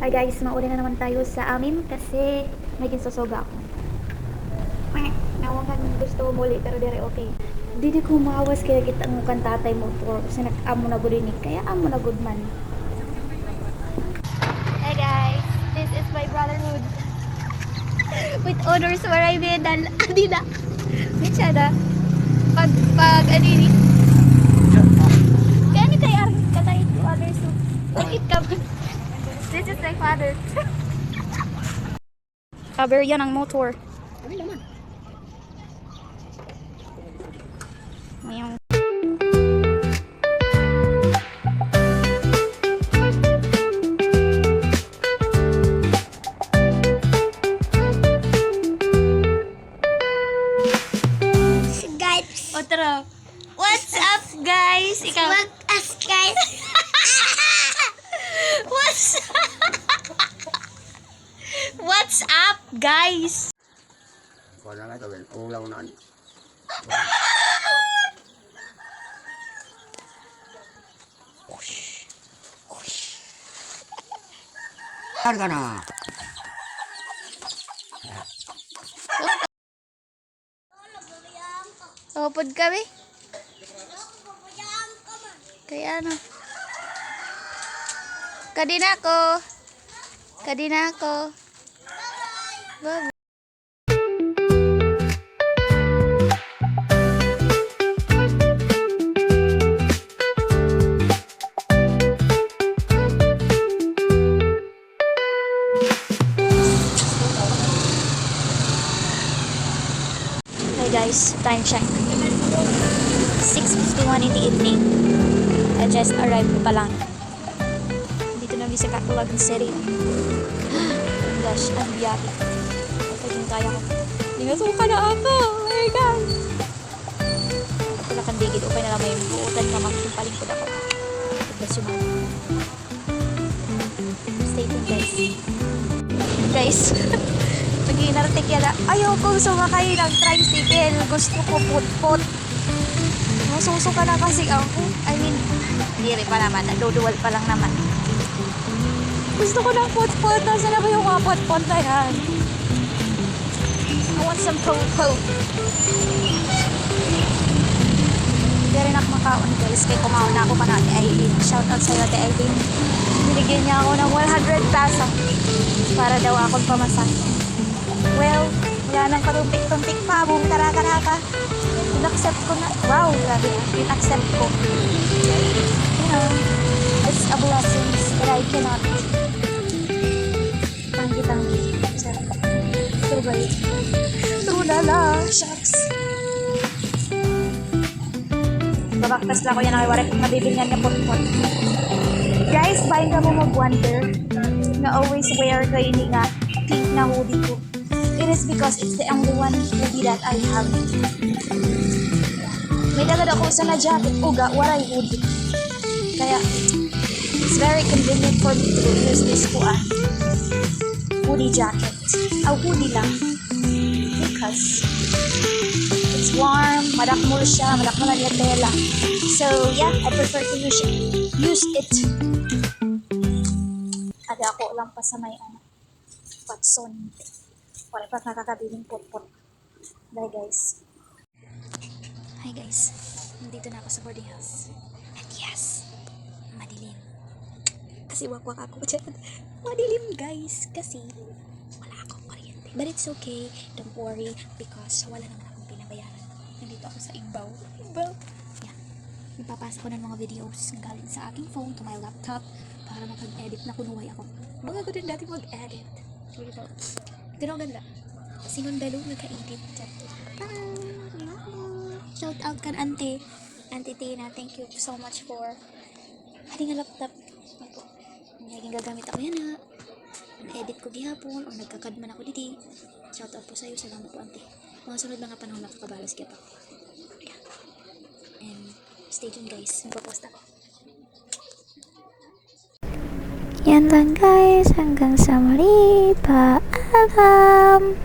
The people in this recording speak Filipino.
Hi guys, mauli na naman tayo sa amin kasi may ginsusuga ako. Nawagan gusto muli pero dire okay. Didi ko mawas kaya kita ang mukan tatay mo for kasi nag-amo na gudinig kaya amo na good man. Hey guys, this is my brotherhood. With honors where I made an adina. Minsan na. Pag anini. Kaya ni tayo arang katay others so. Like it come. This is my father. Cover yan ang motor. Mayang Guys, Otro. What's up, guys? Ikaw. what us guys? What's up, guys? Wala nga ito, ulang na. Karga na. Upod kami. Kaya ano. Kadina ko. Kadina ko. Bye. Hi guys, time check. 6:51 in the evening. I just arrived pa lang. Dito na sa Catalogan City. Gosh, ang biyahe. Ito yung kaya ko. Ningasuka na ako! Oh my God! Wala kang digid. Okay na lang may buutan ka magtumpaling ko na ako. Tigdas yung mga. Stay tuned guys. Guys, nag-inartik yan na. Ayaw kong sumakay ng tricycle. Gusto ko put-put. Masusuka na kasi ako. I mean, hindi pa naman. Naduduwal pa lang naman. Gusto ko ng put-put. Nasaan na ba yung mga put-put na yan? I want some put-put. Hindi rin ako makaon guys. Kaya kumaon na ako pa na Ate Aileen. Shoutout sa'yo Ate Aileen. Binigyan niya ako ng 100 peso para daw akong pamasahe. Well, wala nang katumpik-tumpik pa. Bumitara-tara ka. In-accept ko na. Wow, grabe na. In-accept ko. You know, it's a blessing that I cannot tanggi-tanggi. So great. Tulala, shucks. Babaktas lang ko yan ang iwarik. Mabibilhan na pot-pot. Guys, bahin ka mo mag-wonder na always wear ko ini nga pink na hoodie ko. It is because it's the only one hoodie that I have. May dagad ako sa na jacket, uga, waray hoodie. Kaya, it's very convenient for me to use this hoodie jacket. Hoodie lang. Because it's warm, madakmol siya, madakmol na niya tela. So, yeah, I prefer to use it. Ada ako lang pa sa may patson. Wala pa nakakabiling pot-pot. Bye guys. Hi guys. Nandito na ako sa boarding house. And yes, madilim. Kasi wakwak ako dyan. Madilim guys. Kasi wala akong kuryente. But it's okay. Don't worry. Because wala naman akong pinabayaran. Nandito ako sa Ibaw. Yeah. Ipapasa ko ng mga videos galing sa aking phone to my laptop para makag-edit na kunuhay ako. Mga ko din dati mag-edit. Ganun ganda. Sinong dalo nagka-edit. Shout out kan Auntie Tina. Thank you so much for ating laptop. Naging gagamit ako yan na. Na-edit ko gihapon o nagkakadman ako dito. Shout out po sa'yo. Salamat po Auntie. Mga sunod mga panahon makakabalas kita. And stay tuned guys. Magpapost ako. Yan lang guys. Hanggang sa muli. Paalam.